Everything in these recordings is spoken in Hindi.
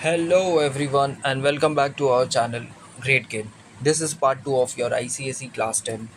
Hello everyone and welcome back to our channel Great Kid. This is part 2 of your ICSE class 10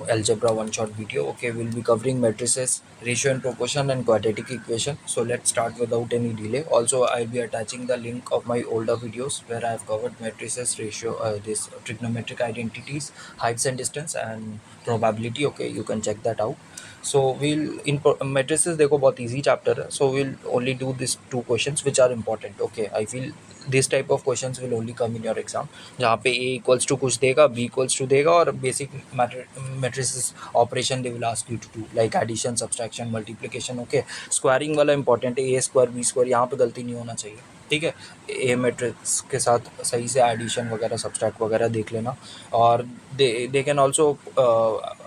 algebra one shot video. Okay, we'll be covering matrices, ratio and proportion and quadratic equation. So let's start without any delay. Also, I'll be attaching the link of my older videos where I've covered matrices, ratio, this trigonometric identities, heights and distance and probability. Okay, you can check that out. So we'll in matrices देखो बहुत easy chapter है, so we'll only do these two questions which are important. Okay, I feel this type of questions will only come in your exam जहाँ पे a equals to कुछ देगा, b equals to देगा और basic matrices operation they will ask you to do like addition, subtraction, multiplication. Okay, squaring वाला important है, a square b square यहाँ पे गलती नहीं होना चाहिए. ठीक है, ए मैट्रिक्स के साथ सही से एडिशन वगैरह सब्सट्रैक्ट वगैरह देख लेना. और दे कैन ऑल्सो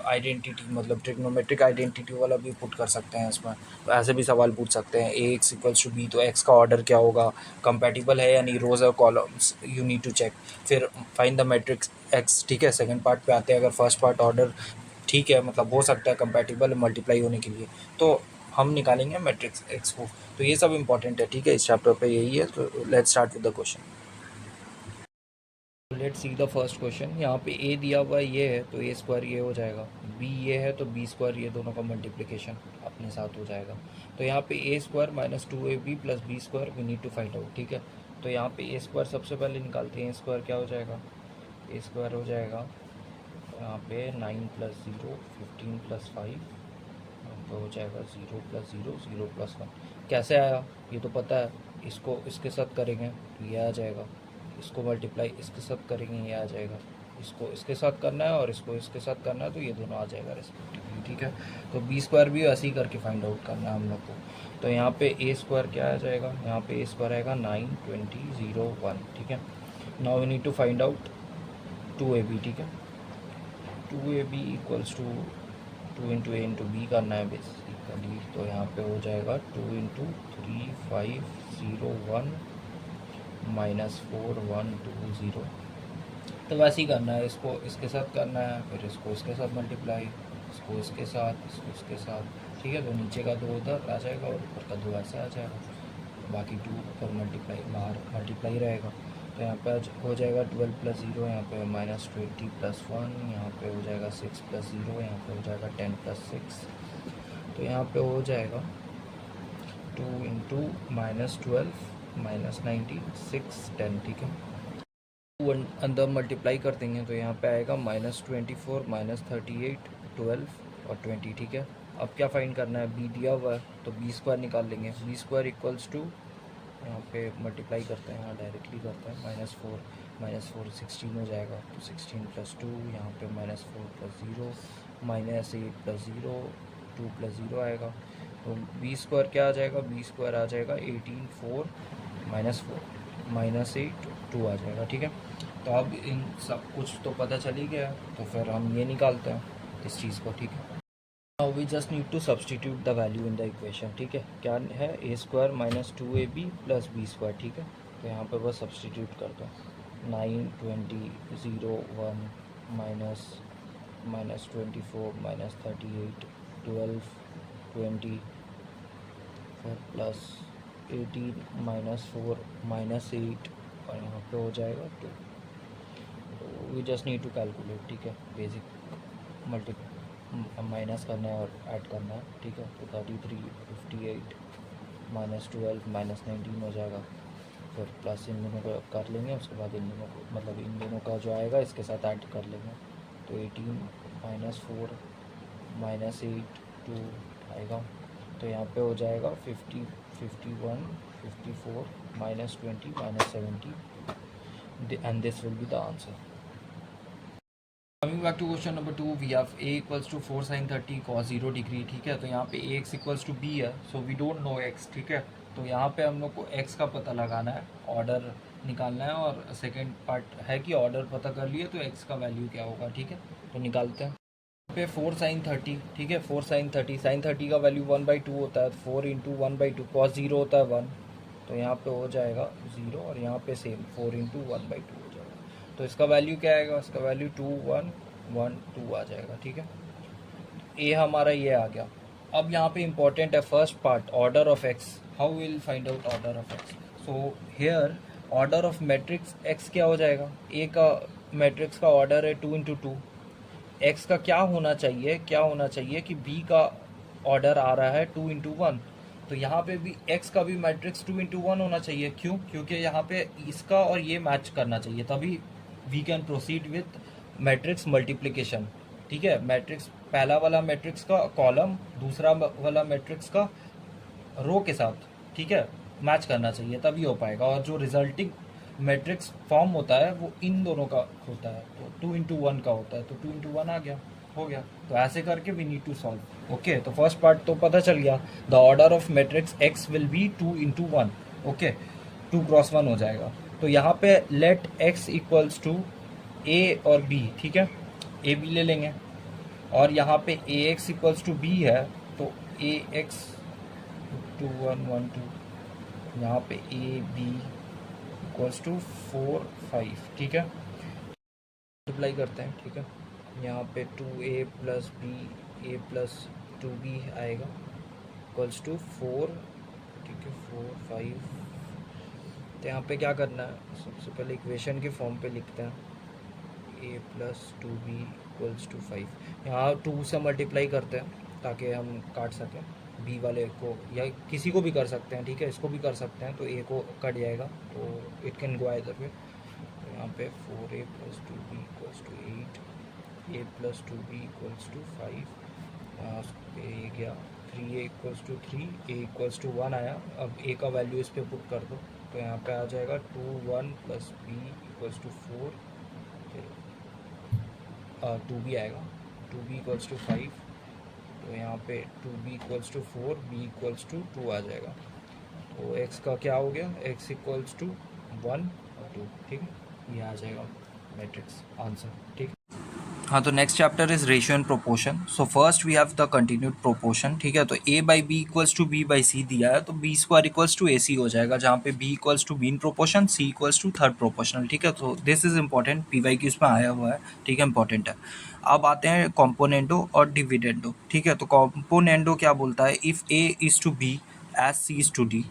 आइडेंटिटी मतलब ट्रिग्नोमेट्रिक आइडेंटिटी वाला भी पुट कर सकते हैं इसमें. तो ऐसे भी सवाल पूछ सकते हैं a x equals to b, तो एक्स का ऑर्डर क्या होगा, कंपैटिबल है या नहीं, रोज और columns you need to check. फिर फाइंड द मैट्रिक्स एक्स. ठीक है, सेकंड पार्ट पे आते हैं. अगर फर्स्ट पार्ट ऑर्डर ठीक है मतलब हो सकता है कंपैटिबल मल्टीप्लाई होने के लिए, तो हम निकालेंगे मैट्रिक्स एक्स को. तो ये सब इंपॉर्टेंट है. ठीक है, इस चैप्टर पे यही है. तो let's start with the question. Let's see the first question. यहाँ पे ए दिया हुआ ये है तो ए स्क्वायर ये हो जाएगा, बी ये है तो बी स्क्वायर ये दोनों का मल्टीप्लिकेशन अपने साथ हो जाएगा. तो यहाँ पे a square minus two a b plus b square we need to find out. ठीक है, तो यहाँ पे ए स्क्वायर सबसे पहले निकालते हैं. ए स्क्वायर क्या हो जाएगा, ए स्क्वायर हो जाएगा यहाँ पे 9 प्लस 0 15 प्लस 5, तो हो जाएगा 0 प्लस 0 0 प्लस 1. कैसे आया ये तो पता है, इसको इसके साथ करेंगे तो ये आ जाएगा, इसको मल्टीप्लाई इसके साथ करेंगे ये आ जाएगा, इसको इसके साथ करना है और इसको इसके साथ करना है तो ये दोनों आ जाएगा रेस्पेक्टिवली. ठीक है, तो बी स्क्वायर भी ऐसे ही करके फाइंड आउट करना है हम लोग को. तो यहाँ पे ए स्क्वायर क्या आ जाएगा, यहाँ पे ए स्क्वायर आएगा 9 20 0 1. ठीक है, now we need to find out 2ab. ठीक है, 2ab equals to 2 into a into b करना है बेसिकली. तो यहाँ पे हो जाएगा 2 इंटू 3 5 0 1 माइनस 4 1 2 0. तो वैसे ही करना है, इसको इसके साथ करना है, फिर इसको इसके साथ मल्टीप्लाई, इसको इसके साथ, इसको इसके साथ. ठीक है, तो नीचे का 2 उधर आ जाएगा और ऊपर का 2 ऐसे आ जाएगा, बाकी 2 ऊपर मल्टीप्लाई बाहर मल्टीप्लाई रहेगा. तो यहाँ पे हो जाएगा 12 प्लस 0, यहाँ पे माइनस 20 प्लस 1, यहाँ पे हो जाएगा 6 प्लस 0, यहाँ पे हो जाएगा 10 प्लस 6. तो यहाँ पे हो जाएगा 2 इंटू माइनस 12 माइनस 19 6 10. ठीक है, अंदर मल्टीप्लाई कर देंगे तो यहाँ पे आएगा माइनस 24 माइनस 38 12 और 20. ठीक है, अब क्या फाइंड करना है, बी दिया हुआ है तो बी स्क्वायर निकाल लेंगे. बी स्क्वायर इक्वल्स टू यहाँ पे मल्टीप्लाई करते हैं, यहाँ डायरेक्टली करते हैं, माइनस फोर 16 हो जाएगा, तो 16 प्लस 2, यहाँ पे minus 4 plus 0 minus 8 plus 0 2 plus 0 आएगा. तो बी स्क्वायर क्या आ जाएगा, बी स्क्वायर आ जाएगा 18 4 माइनस 4 माइनस 8 2 आ जाएगा. ठीक है, तो अब इन सब कुछ तो पता चल ही गया, तो फिर हम ये निकालते हैं इस चीज़ को. ठीक है, now we just need to substitute the value in the equation. ठीक है, क्या है, a square minus 2ab plus b square. ठीक है, तो यहाँ पे बस सब्सटीट्यूट कर दो. 9 20 0 1 माइनस माइनस 24 माइनस 38 12 20 फिर प्लस 18 माइनस 4 माइनस 8 और यहाँ पे हो जाएगा 2. तो we just need to calculate. ठीक है, बेसिक मल्टीप्लाई माइनस करना है और ऐड करना है. ठीक है, तो 33 58 माइनस 12 माइनस 19 हो जाएगा, फिर प्लस इन दोनों को कर लेंगे, उसके बाद इन दोनों को मतलब इन दोनों का जो आएगा इसके साथ ऐड कर लेंगे. तो 18 माइनस 4 माइनस 8 2 आएगा. तो यहाँ पे हो जाएगा 50 51 54 minus 20 minus 70 and this will be the answer. Coming back to question number 2, we have a equals to 4 sin 30 cos 0 degree. ठीक है, तो यहाँ पे a x equals to b है, so we don't know x. ठीक है, तो यहाँ पे हम लोग को x का पता लगाना है, ऑर्डर निकालना है, और सेकंड पार्ट है कि ऑर्डर पता कर लिए तो x का वैल्यू क्या होगा. ठीक है, तो निकालते हैं. यहाँ पे 4 sin 30. ठीक है, 4 sin 30 का वैल्यू 1/2 होता है, 4 इंटू 1/2 cos 0 होता है 1, तो यहाँ पे हो जाएगा 0 और यहाँ पे सेम 4 इंटू 1/2 हो जाएगा. तो इसका वैल्यू क्या आएगा, इसका वैल्यू 2 1 1 2 आ जाएगा. ठीक है, ए हमारा ये आ गया. अब यहाँ पे इंपॉर्टेंट है first part, order of x. How will find out order of x. So here order of matrix x क्या हो जाएगा, ए का मैट्रिक्स का ऑर्डर है 2 × 2, एक्स का क्या होना चाहिए कि बी का ऑर्डर आ रहा है 2 × 1, तो यहाँ पे भी एक्स का भी मैट्रिक्स 2 × 1 होना चाहिए। क्यों? क्योंकि यहाँ पे इसका और ये मैच करना चाहिए, तभी we can proceed with matrix multiplication. ठीक है, मैट्रिक्स पहला वाला मैट्रिक्स का कॉलम दूसरा वाला मैट्रिक्स का रो के साथ, ठीक है, मैच करना चाहिए, तभी हो पाएगा। और जो रिजल्टिंग मैट्रिक्स फॉर्म होता है वो इन दोनों का होता है, तो 2 × 1 का होता है, तो 2 × 1 आ गया, हो गया। तो ऐसे करके we need to solve. Okay, तो फर्स्ट पार्ट तो पता चल गया, the order of matrix x will be 2 × 1। Okay, 2 × 1 हो जाएगा। तो यहाँ पे let x equals to a और बी, ठीक है, ए बी ले लेंगे। और यहाँ पे ए एक्स इक्वल्स टू बी है, तो ए एक्स 2 1 1 2, यहाँ पे ए बी इक्वल्स टू 4 5, ठीक है, मल्टीप्लाई करते हैं। ठीक है, यहाँ पे 2a + b a + 2b आएगा इक्वल्स टू 4, ठीक है, 4 5। तो यहाँ पे क्या करना है, सबसे पहले इक्वेशन के फॉर्म पे लिखते हैं, a + 2b = 5। यहाँ 2 से मल्टीप्लाई करते हैं ताकि हम काट सकें b वाले को, या किसी को भी कर सकते हैं, ठीक है, इसको भी कर सकते हैं, तो a को कट जाएगा, तो it can go either way. तो यहाँ पे 4a + 2b = 8, a + 2b = 5, यहाँ पे ये गया 3a = 3, a = 1 आया। अब a का वैल्यू इस पे पुट कर दो, तो यहाँ पे आ जाएगा 2 1 + b = 4, 2b आएगा, 2b = 5, तो यहाँ पे 2b = 4, b = 2 आ जाएगा। तो x का क्या हो गया, x = 1 और 2, ठीक है, ये आ जाएगा मैट्रिक्स आंसर। ठीक, हाँ, तो next chapter is ratio and proportion. So first we have the continued proportion, ठीक है, तो a/b = b/c दिया है, तो b² = ac हो जाएगा, जहाँ पे b = mean proportion, c = third proportional. ठीक है, तो दिस इज इंपॉर्टेंट, PYQ में आया हुआ है, ठीक है, इंपॉर्टेंट है। अब आते हैं कॉम्पोनेंटो और डिविडेंडो। ठीक है, तो कॉम्पोनेंटो क्या बोलता है, if a is to b as c is to d,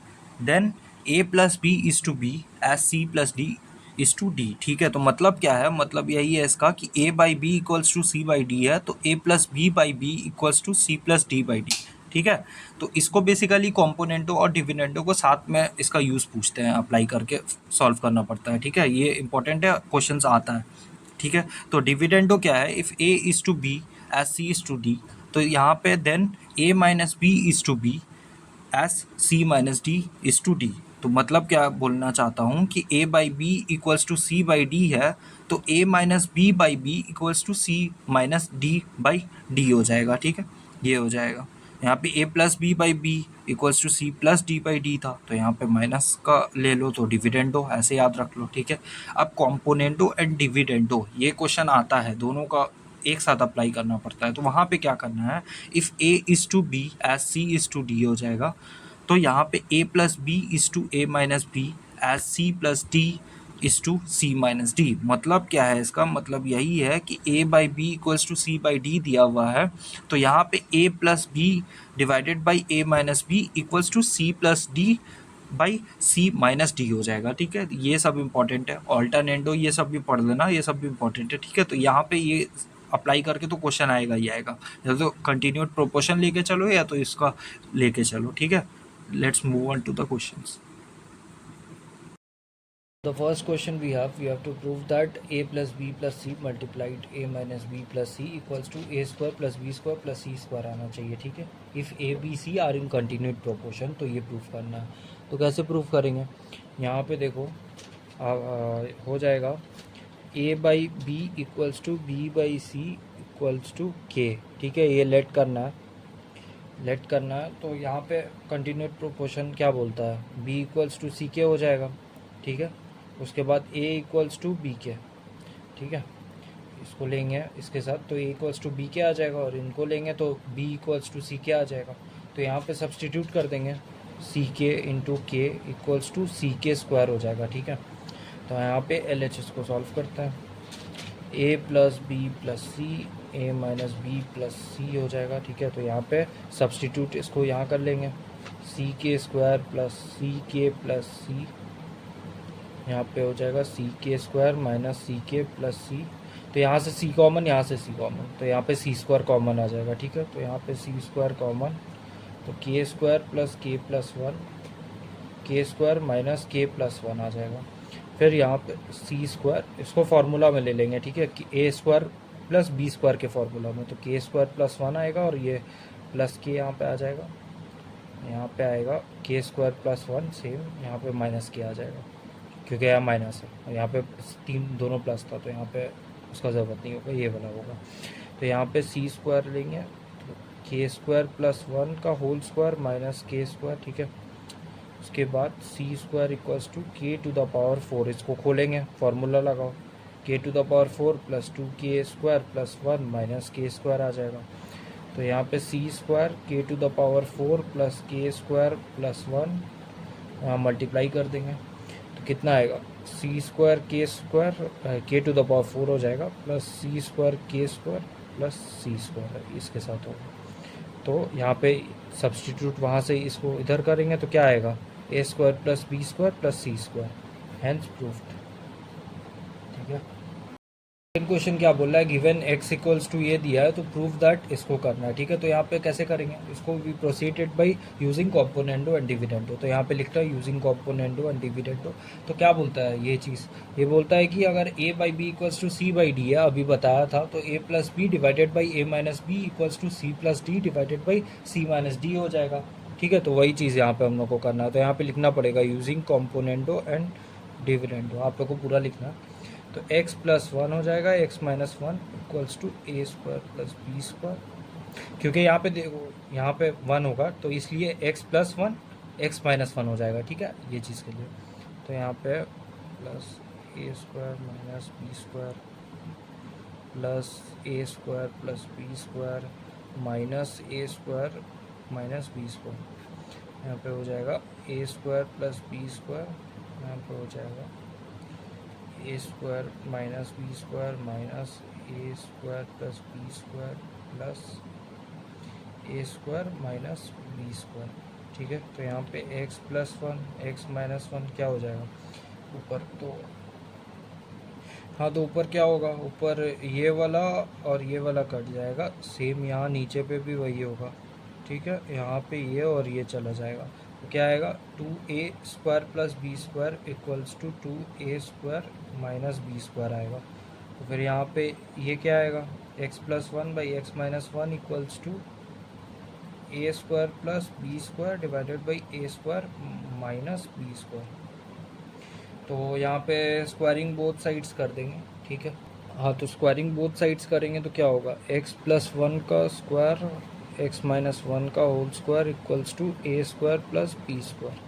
then a + b is to b as c + d is to d। ठीक है, तो मतलब क्या है, मतलब यही है इसका कि a/b = c/d है, तो a + b/b = c + d/d। ठीक है, तो इसको बेसिकली कॉम्पोनेंटो और डिविडेंडो को साथ में इसका यूज़ पूछते हैं, अप्लाई करके सॉल्व करना पड़ता है। ठीक है, ये इंपॉर्टेंट है, क्वेश्चंस आता है। ठीक है, तो डिविडेंडो क्या है, if a is to b as c is to d, तो यहाँ पे then a - b is to b as c - d is to d। तो मतलब क्या बोलना चाहता हूँ कि a/b = c/d है, तो a - b/b = c - d/d हो जाएगा। ठीक है, ये हो जाएगा। यहाँ पे a + b/b = c + d/d था, तो यहाँ पे माइनस का ले लो, तो डिविडेंडो ऐसे याद रख लो। ठीक है, अब कॉम्पोनेंटो एंड डिविडेंडो ये क्वेश्चन आता है, दोनों का एक साथ अप्लाई करना पड़ता है। तो वहाँ पे क्या करना है, if a is to b as c is to d हो जाएगा, तो यहाँ पे a + b is to a - b as c + d is to c - d। मतलब क्या है, इसका मतलब यही है कि a/b = c/d दिया हुआ है, तो यहाँ पे a + b divided by a - b = c + d by c - d हो जाएगा। ठीक है, ये सब इंपॉर्टेंट है, ऑल्टरनेटो ये सब भी पढ़ लेना, ये सब भी इंपॉर्टेंट है। ठीक है, तो यहाँ पे ये अप्लाई करके तो क्वेश्चन आएगा ही आएगा, या तो कंटिन्यूड प्रोपोर्शन लेके चलो या तो इसका लेके चलो। ठीक है, let's move on to the questions. The first question we have to prove that a + b + c multiplied a - b + c equals to a² + b² + c² आना चाहिए। ठीक है, if a b c are in continued proportion, तो ये प्रूफ करना है। तो कैसे प्रूफ करेंगे, यहाँ पे देखो हो जाएगा a/b = b/c = k। ठीक है, ये लेट करना है, तो यहाँ पे कंटिन्यूड प्रोपोर्शन क्या बोलता है, b = ck हो जाएगा। ठीक है, उसके बाद a = bk। ठीक है, इसको लेंगे इसके साथ, तो a = bk आ जाएगा, और इनको लेंगे तो b = ck आ जाएगा। तो यहाँ पे सब्सटीट्यूट कर देंगे, ck × k = ck² हो जाएगा। ठीक है, तो यहाँ पे LHS को सॉल्व करते हैं, a + b + c a - b + c हो जाएगा। ठीक है, तो यहाँ पे सब्सटीट्यूट इसको यहाँ कर लेंगे, ck² + ck + c, यहाँ पे हो जाएगा सी के स्क्वायर माइनस सी के प्लस सी, तो यहाँ से सी कॉमन, यहाँ से सी कॉमन, तो यहाँ पे सी स्क्वायर कॉमन आ जाएगा। ठीक है, तो यहाँ पे सी स्क्वायर कॉमन, तो के स्क्वायर प्लस के प्लस वन, के square minus k plus one आ जाएगा। फिर यहाँ पे सी स्क्वायर, इसको फार्मूला में ले लेंगे। ठीक है, कि ए स्क्वायर प्लस बी स्क्वायर के फार्मूला में, तो के स्क्वायर प्लस वन आएगा और ये प्लस के यहाँ पे आ जाएगा। यहाँ पे आएगा के स्क्वायर प्लस वन, सेम यहाँ पे माइनस के आ जाएगा क्योंकि यहाँ माइनस है और यहाँ पे तीन दोनों प्लस था, तो यहाँ पे उसका ज़रूरत नहीं होगा, ये वाला होगा। तो यहाँ पे सी स्क्वायर लेंगे, तो के स्क्वायर प्लस वन का whole square minus k square. ठीक है, उसके बाद c square equals to k to the power four, इसको खोलेंगे, फार्मूला लगाओ, k to the power four plus two k square plus one minus k square आ जाएगा। तो यहाँ पे c square k to the power four plus k square plus one, यहाँ मल्टीप्लाई कर देंगे तो कितना आएगा, c square k to the power four हो जाएगा प्लस सी स्क्वायर के स्क्वायर प्लस सी स्क्वायर, इसके साथ होगा। तो यहाँ पे सब्सटीट्यूट वहाँ से इसको इधर करेंगे तो क्या आएगा, a square plus b square plus c square, hence proved. ठीक है, सेकंड क्वेश्चन क्या बोल रहा है, गिवन x इक्वल्स टू ये दिया है तो प्रूव दैट इसको करना है। ठीक है, तो यहाँ पे कैसे करेंगे इसको, we proceeded by using componendo and dividendo. तो यहाँ पे लिखता है यूजिंग कॉम्पोनेंडो एंड डिविडेंडो। तो क्या बोलता है ये चीज़, ये बोलता है कि अगर a by b equals to c by d है, अभी बताया था, तो a plus b divided by a minus b equals to c plus d divided by c minus d हो जाएगा। ठीक है, तो वही चीज़ यहाँ पे हम लोग को करना है। तो यहाँ पे लिखना पड़ेगा यूजिंग कॉम्पोनेंडो एंड डिविडेंडो, आप लोग को पूरा लिखना है। तो x प्लस वन हो जाएगा, x minus one equals to a square plus b square, क्योंकि यहाँ पे देखो यहाँ पे वन होगा तो इसलिए x plus one x minus one हो जाएगा। ठीक है, ये चीज़ के लिए, तो यहाँ पे plus a square minus b square plus a square plus b square minus a square minus b square, यहाँ पे हो जाएगा a square plus b square, यहाँ पे हो जाएगा a square minus b square minus a square plus b square plus a square minus b square. ठीक है, तो यहाँ पे x plus one x minus one क्या हो जाएगा ऊपर, तो हाँ तो ऊपर क्या होगा, ऊपर ये वाला और ये वाला कट जाएगा, सेम यहाँ नीचे पे भी वही होगा। ठीक है, यहाँ पे ये और ये चला जाएगा, तो क्या आएगा, two a square plus b square equals to two a square minus b square आएगा। तो फिर यहाँ पे ये क्या आएगा, x plus one by x minus one equals to a square plus b square divided by a square minus b square. तो यहाँ पे स्क्वायरिंग बोथ साइड्स कर देंगे। ठीक है, हाँ तो स्क्वायरिंग बोथ साइड्स करेंगे तो क्या होगा, एक्स प्लस वन का स्क्वायर एक्स माइनस वन का whole square equals to a square plus b square,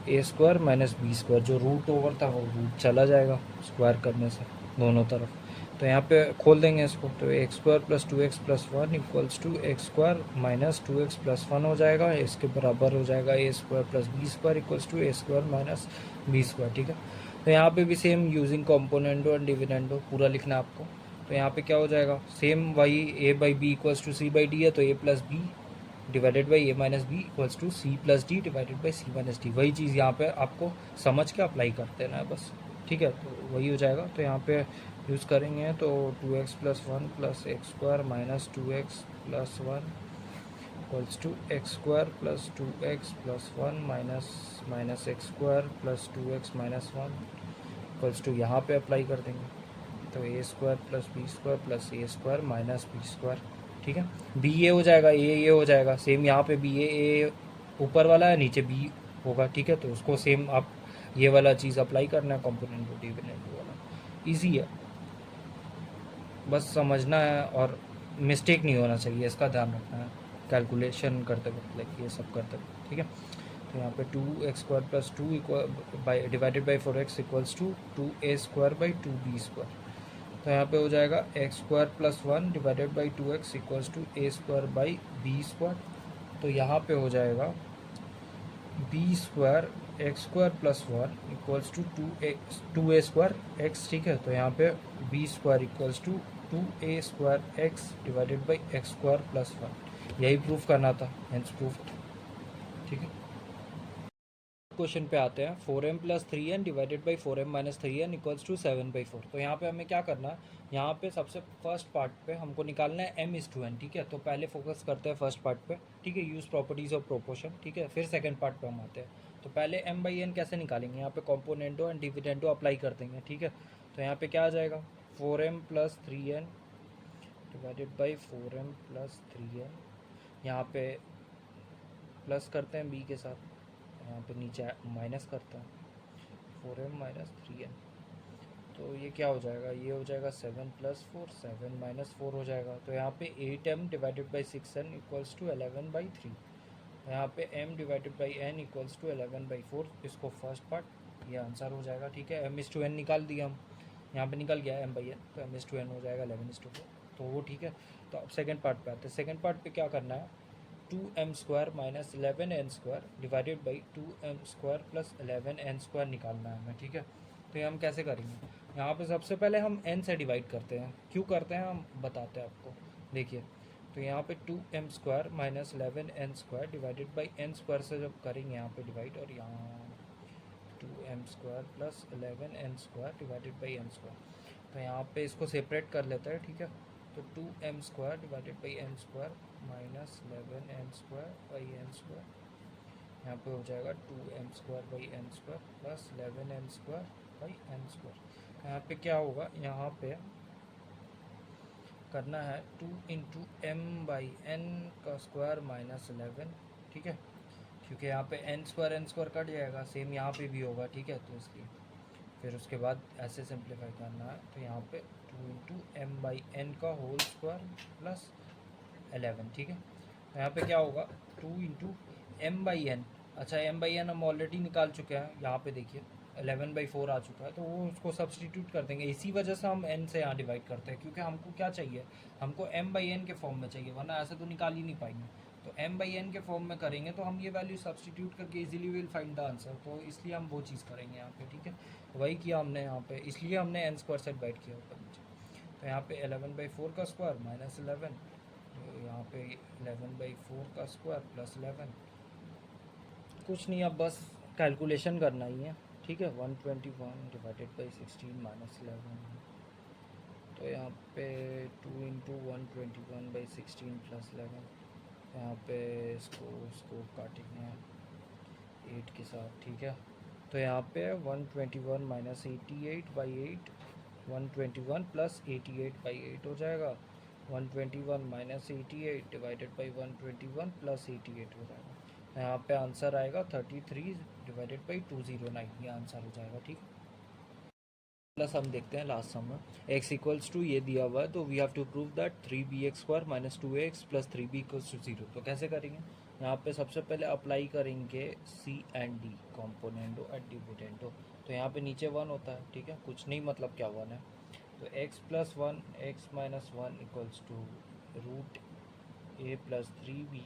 a square minus b square, जो रूट ओवर था वो रूट चला जाएगा स्क्वायर करने से दोनों तरफ। तो यहाँ पे खोल देंगे इसको, तो x square plus two x plus one equals to x square minus two x plus one हो जाएगा, इसके बराबर हो जाएगा a square plus b square equals to a square minus b square. ठीक है, तो यहाँ पे भी same using componendo and dividendo पूरा लिखना है आपको। तो यहाँ पे क्या हो जाएगा, सेम वही a by b equals to c by d है, तो a plus b divided by a minus b equals to c plus d divided by c minus d, वही चीज़ यहाँ पे आपको समझ के अप्लाई करते हैं ना बस। ठीक है, तो वही हो जाएगा। तो यहाँ पे यूज़ करेंगे तो two x plus one plus x square minus two x plus one equals to x square plus two x plus one minus minus x square plus two x minus one equals to, यहाँ पे अप्लाई कर देंगे तो a square plus b square plus a square minus b square. ठीक है, बी ए हो जाएगा, ए हो जाएगा, सेम यहाँ पे बी ए ऊपर वाला है, नीचे बी होगा। ठीक है, तो उसको सेम आप ये वाला चीज़ अप्लाई करना है, कॉम्पोनेंट डिविडेंड वाला, ईजी है, बस समझना है और मिस्टेक नहीं होना चाहिए, इसका ध्यान रखना है कैलकुलेशन करते वक्त, लाइक ये सब करते वक्त। ठीक है, तो यहाँ पे two x square plus two equal by divided by four x equals to two a square by two b square. तो यहाँ पे हो जाएगा x square plus one divided by two x equals to a square by b square. तो यहाँ पे हो जाएगा b square x square plus one equals to two a square x. ठीक है, तो यहाँ पे b square equals to two a square x divided by x square plus one, यही प्रूफ करना था, हेंस प्रूफ। ठीक है, क्वेश्चन पे आते हैं। 4m plus 3n divided by 4m minus 3n equals to 7/4। तो यहाँ पे हमें क्या करना है, यहाँ पे सबसे फर्स्ट पार्ट पे हमको निकालना है m/n, ठीक है। तो पहले फोकस करते हैं फर्स्ट पार्ट पे, ठीक है, यूज़ प्रॉपर्टीज़ ऑफ प्रोपोर्शन, ठीक है। फिर सेकंड पार्ट पे हम आते हैं। तो पहले m/n कैसे निकालेंगे, यहाँ पे कॉम्पोनेंटो एंड डिविडेंडो अप्लाई कर देंगे, ठीक है। तो यहाँ पे क्या आ जाएगा, 4m plus 3n divided by 4m plus 3n, यहाँ पे प्लस करते हैं b के साथ, यहाँ पे नीचे माइनस करते हैं 4m माइनस 3n। तो ये क्या हो जाएगा, ये हो जाएगा 7 प्लस 4, 7 माइनस 4 हो जाएगा। तो यहाँ पे 8m divided by 6n equals to 11/3। तो यहाँ पे m divided by n equals to 11/4, इसको फर्स्ट पार्ट ये आंसर हो जाएगा, ठीक है। m/n निकाल दिया हम, यहाँ पे निकल गया m/n, तो m/n हो जाएगा 11/4, तो वो ठीक है। तो अब सेकेंड पार्ट पे आते हैं। सेकेंड पार्ट पे क्या करना है, 2m² minus 11n² divided by 2m² plus 11n² निकालना है हमें, ठीक है। तो ये हम कैसे करेंगे, यहाँ पे सबसे पहले हम n से डिवाइड करते हैं। क्यों करते हैं हम बताते हैं आपको, देखिए। तो यहाँ पे 2m² minus 11n² divided by n² से जब करेंगे यहाँ पे डिवाइड, और यहाँ 2m² plus 11n² divided by n²। तो यहाँ पे इसको सेपरेट कर लेते हैं, ठीक है। तो 2m² divided by n² minus 11n² by n², यहाँ पे हो जाएगा 2m² by n² plus 11n² by n²। यहाँ पे क्या होगा, यहाँ पे करना है 2 इंटू m बाई n का स्क्वायर माइनस 11, ठीक है, क्योंकि यहाँ पे n² कट जाएगा, सेम यहाँ पे भी होगा, ठीक है। तो इसलिए फिर उसके बाद ऐसे सिंप्लीफाई करना है। तो यहाँ पे 2 इंटू m बाई n का होल स्क्वायर प्लस 11, ठीक है। तो यहाँ पे क्या होगा, 2 इंटू m बाई n, अच्छा m बाई n हम ऑलरेडी निकाल चुके हैं, यहाँ पे देखिए 11/4 आ चुका है, तो वो उसको सब्सटीट्यूट कर देंगे। इसी वजह से हम n से यहाँ डिवाइड करते हैं, क्योंकि हमको क्या चाहिए, हमको m बाई n के फॉर्म में चाहिए, वरना ऐसे तो निकाल ही नहीं पाएंगे। तो m बाई n के फॉर्म में करेंगे तो हम ये वैल्यू सब्सटीट्यूट करके easily will find the answer, तो इसलिए हम वो चीज़ करेंगे यहाँ पे, ठीक है। तो वही किया हमने यहाँ पे, इसलिए हमने n² से डिवाइड किया ऊपर नीचे। तो यहाँ पे 11/4 का स्क्वायर माइनस 11, तो यहाँ पे 11/4 का स्क्वायर प्लस 11, कुछ नहीं, अब बस कैलकुलेशन करना ही है, ठीक है। 121 डिवाइडेड बाई 16 माइनस 11, तो यहाँ पे 2 इंटू 121/16 प्लस 11, यहाँ पे इसको काटेंगे 8 के साथ, ठीक है। तो यहाँ पे 121 माइनस 88/8, 121 प्लस 88/8 हो जाएगा। 121 माइनस 88 डिवाइडेड बाई 121 प्लस 88 हो जाएगा। यहाँ पे आंसर आएगा 33 डिवाइडेड बाई 209, ये आंसर हो जाएगा, ठीक। प्लस हम देखते हैं लास्ट सम में, x इक्वल्स टू ये दिया हुआ है, तो we have to prove that 3bx² minus 2x plus 3b equals to 0। तो कैसे करेंगे, यहाँ पे सबसे पहले अप्लाई करेंगे c and d, componendo and dividendo. तो यहाँ पे नीचे 1 होता है, ठीक है, कुछ नहीं, मतलब क्या 1 है। तो x plus 1 x minus 1 equals to root a plus 3b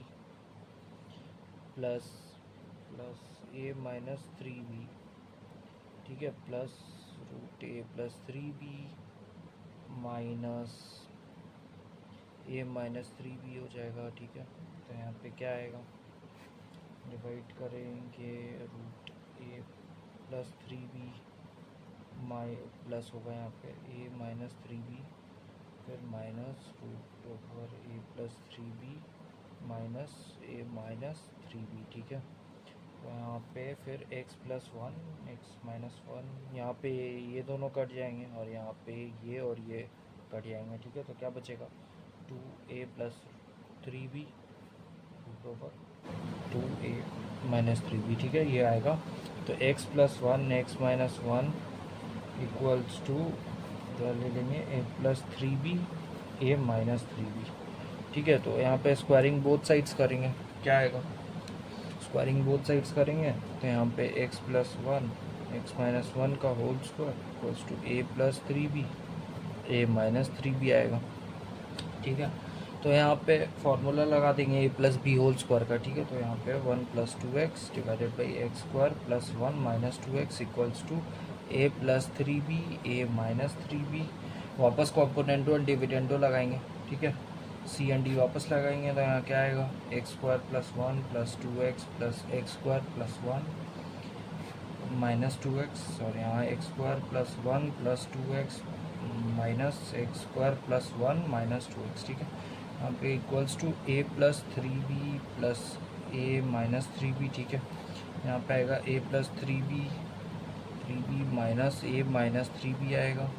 plus a minus 3b, ठीक है, plus root a plus 3b minus a minus 3b हो जाएगा, ठीक है। तो यहाँ पे क्या आएगा, डिवाइड करेंगे root a plus 3b plus होगा यहाँ पे a माइनस 3b, फिर minus root over a plus 3b minus a minus 3b, ठीक है। तो यहाँ पे फिर x प्लस 1 x माइनस 1, यहाँ पे ये दोनों कट जाएंगे और यहाँ पे ये और ये कट जाएंगे, ठीक है। तो क्या बचेगा, 2a plus 3b root over 2a minus 3b, ठीक है, ये आएगा। तो x plus 1 x minus 1 equals to ले लेंगे a plus 3b a minus 3b, ठीक है। तो यहाँ पे स्क्वायरिंग बोथ साइड्स करेंगे, क्या आएगा, स्क्वायरिंग बोथ साइड्स करेंगे। तो यहाँ पे x प्लस 1 x माइनस 1 का whole square equals to a plus 3b a minus 3b आएगा, ठीक है। तो यहाँ पे फॉर्मूला लगा देंगे a plus b whole square का, ठीक है। तो यहाँ पे 1 plus 2x divided by x square plus 1 minus 2x equals to a plus 3b a minus 3b, वापस कॉम्पोनेंटो और डिविडेंडो लगाएंगे, ठीक है। सी एंड डी वापस लगाएंगे, तो यहाँ क्या आएगा, x square plus 1 plus 2x plus x square plus 1 minus 2x और यहाँ x square plus 1 plus 2x minus x square plus 1 minus 2x, ठीक है। यहाँ पे equals to a plus 3b plus a minus 3b, ठीक है। यहाँ पे आएगा a plus 3b minus a minus 3b आएगा,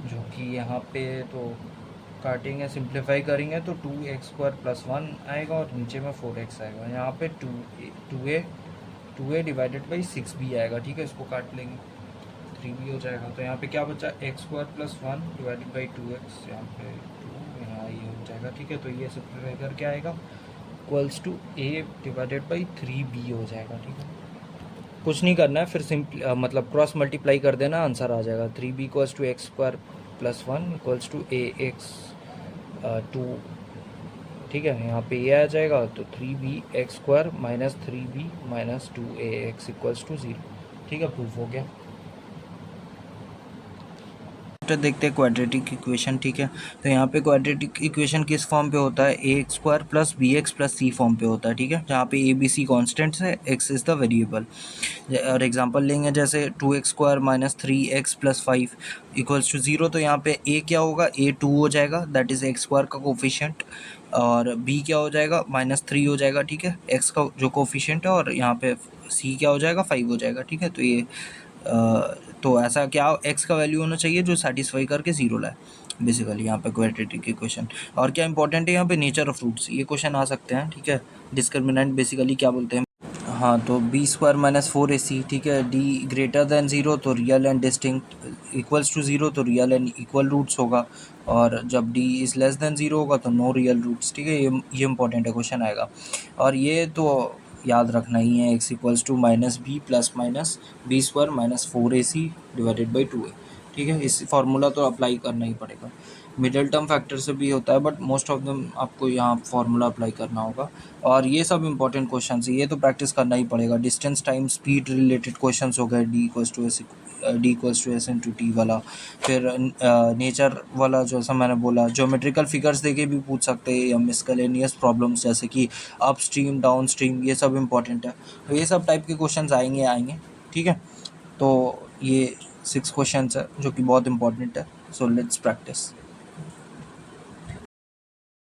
जो कि यहाँ पे तो काटेंगे, सिंप्लीफाई करेंगे तो 2x² प्लस 1 आएगा और नीचे में 4x आएगा। यहाँ पे 2a डिवाइडेड बाई 6b आएगा, ठीक है। इसको काट लेंगे, 3b हो जाएगा। तो यहाँ पे क्या बचा, x² plus 1 divided by 2x, यहाँ पे 2, यहाँ ये हो जाएगा, ठीक है। तो ये सिंप्लीफाई करके आएगा equals to a divided by 3b हो जाएगा, ठीक है। कुछ नहीं करना है, फिर मतलब क्रॉस मल्टीप्लाई कर देना, आंसर आ जाएगा। 3b equals to x square plus 1 equals to a x 2, ठीक है। यहाँ पे ये आ जाएगा, तो 3b x square minus 3b minus 2ax equals to 0, ठीक है। प्रूफ हो गया। देखते हैं क्वाड्रेटिक इक्वेशन, ठीक है। तो यहाँ पे क्वाड्रेटिक इक्वेशन किस फॉर्म पे होता है, a x square plus b x plus c form पे होता है, ठीक है। जहाँ पे ए बी सी कॉन्स्टेंट्स है, एक्स इज़ द वेरिएबल। और एग्जांपल लेंगे जैसे 2x square minus 3x plus 5 equals to 0, तो यहाँ पे a क्या होगा, a 2 हो जाएगा, दैट इज़ एक्स स्क्वायर का कोफिशिएंट, और b क्या हो जाएगा, -3 हो जाएगा, ठीक है, x का जो कोफिशिएंट है, और यहाँ पे c क्या हो जाएगा, 5 हो जाएगा, ठीक है। तो ये तो ऐसा क्या x का वैल्यू होना चाहिए जो सेटिस्फाई करके 0 लाए, बेसिकली यहाँ पे क्वाड्रेटिक इक्वेशन। और क्या इंपॉर्टेंट है यहाँ पे, नेचर ऑफ रूट्स, ये क्वेश्चन आ सकते हैं, ठीक है। डिस्क्रिमिनेंट बेसिकली क्या बोलते हैं, हाँ, तो बी स्क्वायर माइनस 4ac, ठीक है। डी ग्रेटर देन 0 तो real and distinct, equals to 0 तो रियल एंड इक्वल रूट्स होगा, और जब डी इज़ लेस देन 0 होगा तो नो रियल रूट्स, ठीक है। ये इंपॉर्टेंट है, क्वेश्चन आएगा। और ये तो याद रखना ही है, x equals to minus b plus minus b square minus 4ac divided by 2a, ठीक है। इस फार्मूला तो अप्लाई करना ही पड़ेगा। मिडिल टर्म फैक्टर से भी होता है, बट मोस्ट ऑफ दम आपको यहाँ फार्मूला अप्लाई करना होगा। और ये सब इंपॉर्टेंट क्वेश्चन है, ये तो प्रैक्टिस करना ही पड़ेगा। Distance time speed related questions हो गए, d equals to s into t वाला। फिर नेचर वाला, जैसा मैंने बोला, ज्योमेट्रिकल फिगर्स देके भी पूछ सकते हैं, या मिसकलेनियस प्रॉब्लम्स जैसे कि अप स्ट्रीम डाउन स्ट्रीम, ये सब इंपॉर्टेंट है। तो ये सब टाइप के क्वेश्चन आएंगे, ठीक है। तो ये 6 क्वेश्चन है जो कि बहुत इंपॉर्टेंट है। So let's practice.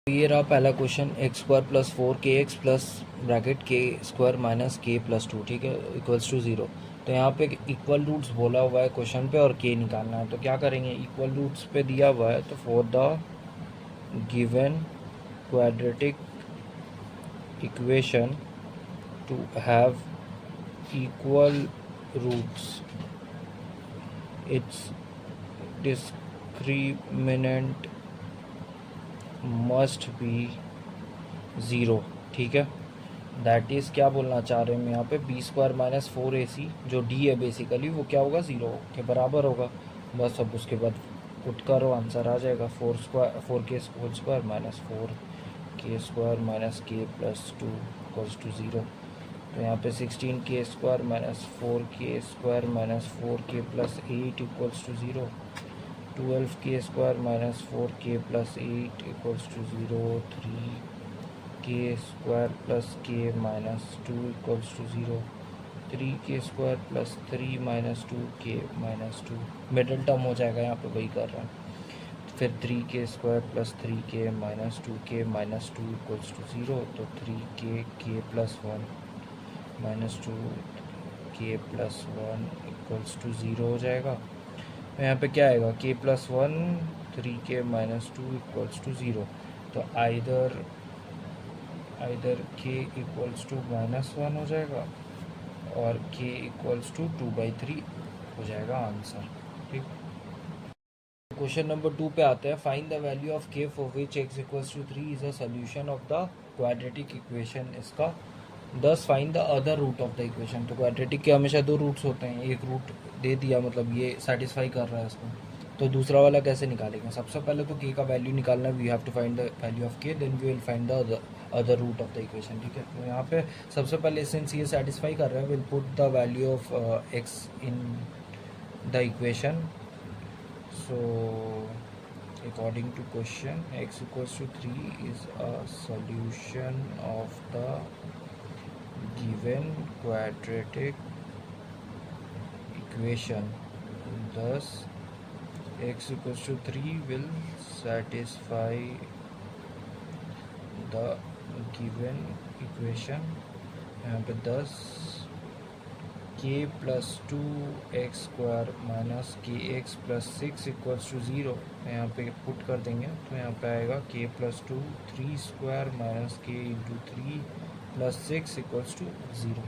ये रहा पहला question, x square plus 4kx plus bracket के स्क्वायर माइनस के प्लस 2, ठीक है, इक्वल्स टू 0। तो यहाँ पे इक्वल रूट्स बोला हुआ है क्वेश्चन पे, और के निकालना है। तो क्या करेंगे, इक्वल रूट्स पे दिया हुआ है, तो for the given quadratic equation to have equal roots, its discriminant must be 0, ठीक है। दैट इज़ क्या बोलना चाह रहे हैं हम यहाँ पे, बी स्क्वायर माइनस 4ac जो डी है बेसिकली, वो क्या होगा, 0 के बराबर होगा। बस अब उसके बाद पुट करो, आंसर आ जाएगा 4k whole square minus 4k square minus k plus 2 equals to 0। तो यहाँ पे 16k square minus 4k square minus 4k plus 8 equals to 0। 12k square minus 4k plus 8 equals to 0। 3k square plus k minus 2 equals to 0। 3k square plus 3 minus 2k minus 2, middle term हो जाएगा, यहाँ पे वही कर रहा है। फिर 3k square plus 3k minus 2k minus 2 equals to 0। तो 3k k plus 1 minus 2k plus 1 equals to 0 हो जाएगा। यहाँ पे क्या आएगा, k plus 1 3k minus 2 equals to 0। तो आइदर k इक्वल्स टू -1 हो जाएगा, और k इक्वल्स टू 2/3 हो जाएगा आंसर, ठीक। क्वेश्चन नंबर 2 पे आते हैं। Find the value of k for which x equals to 3 is a solution of the quadratic equation. इसका 10 find the other root of the equation. तो क्वाड्रेटिक के हमेशा 2 रूट्स होते हैं, एक रूट दे दिया, मतलब ये सेटिस्फाई कर रहा है इसको, तो दूसरा वाला कैसे निकालेंगे। सबसे पहले तो k का वैल्यू निकालना है, we have to find the value of k, then we will find the other root of the equation, ठीक है। तो यहाँ पे सबसे पहले सिंस ये सेटिस्फाई कर रहा है, will put the value of x in the equation. So according to question, x equals to 3 is a solution of the given quadratic equation, thus x equals to 3 will satisfy the given equation. यहाँ पे 10 k प्लस 2x² माइनस के एक्स प्लस 6 इक्वल्स टू 0 यहाँ पे पुट कर देंगे तो यहाँ पे आएगा k plus 2 3² minus k into 3 plus 6 equals to 0।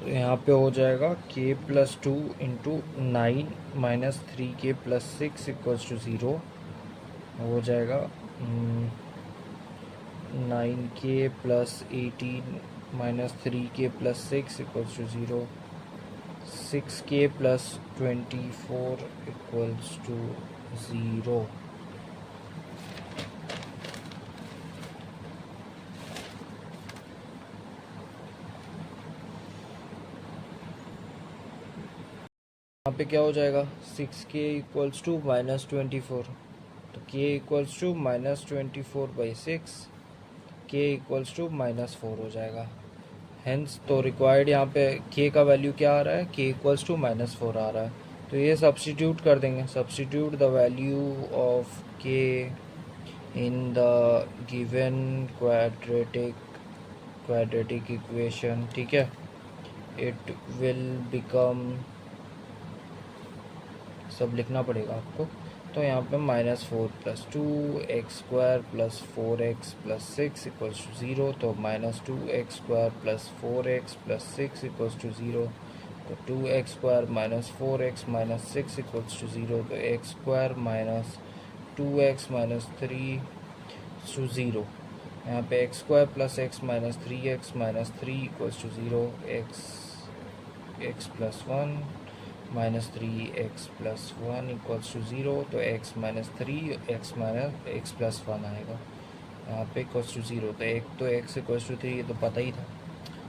तो यहाँ पे हो जाएगा k plus 2 into 9 minus 3k plus 6 equals to 0 हो जाएगा 9k plus 18 minus 3k plus 6 equals to 0, 6k plus 24 equals to 0। यहाँ पे क्या हो जाएगा 6k इक्वल्स टू माइनस 24, तो k equals to minus 24/6, k equals to -4 हो जाएगा। हेंस तो रिक्वायर्ड यहाँ पे k का वैल्यू क्या आ रहा है, k इक्वल्स टू -4 आ रहा है, तो ये सब्स्टिट्यूट कर देंगे। Substitute the value of k in the given quadratic equation, ठीक है, इट विल बिकम, सब लिखना पड़ेगा आपको। तो यहाँ पे -4 + 2x² + 4x + 6 इक्वल्स टू 0, तो -2x² + 4x + 6 इक्वल्स टू 0, तो 2x² - 4x - 6 इक्वल्स टू 0, तो x² - 2x - 3 टू 0। यहाँ पे x² + x - 3x - 3 equals to 0, x + 1 - 3x + 1 equals to 0, तो x - 3 x + 1 आएगा यहाँ पे इक्वल्स टू 0। तो एक तो x इक्वल्स टू 3 ये तो पता ही था।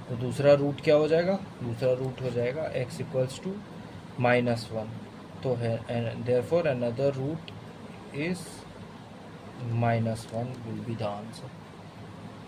तो दूसरा रूट क्या हो जाएगा, दूसरा रूट हो जाएगा x इक्वल्स टू -1, तो है therefore another root is -1 will be the answer.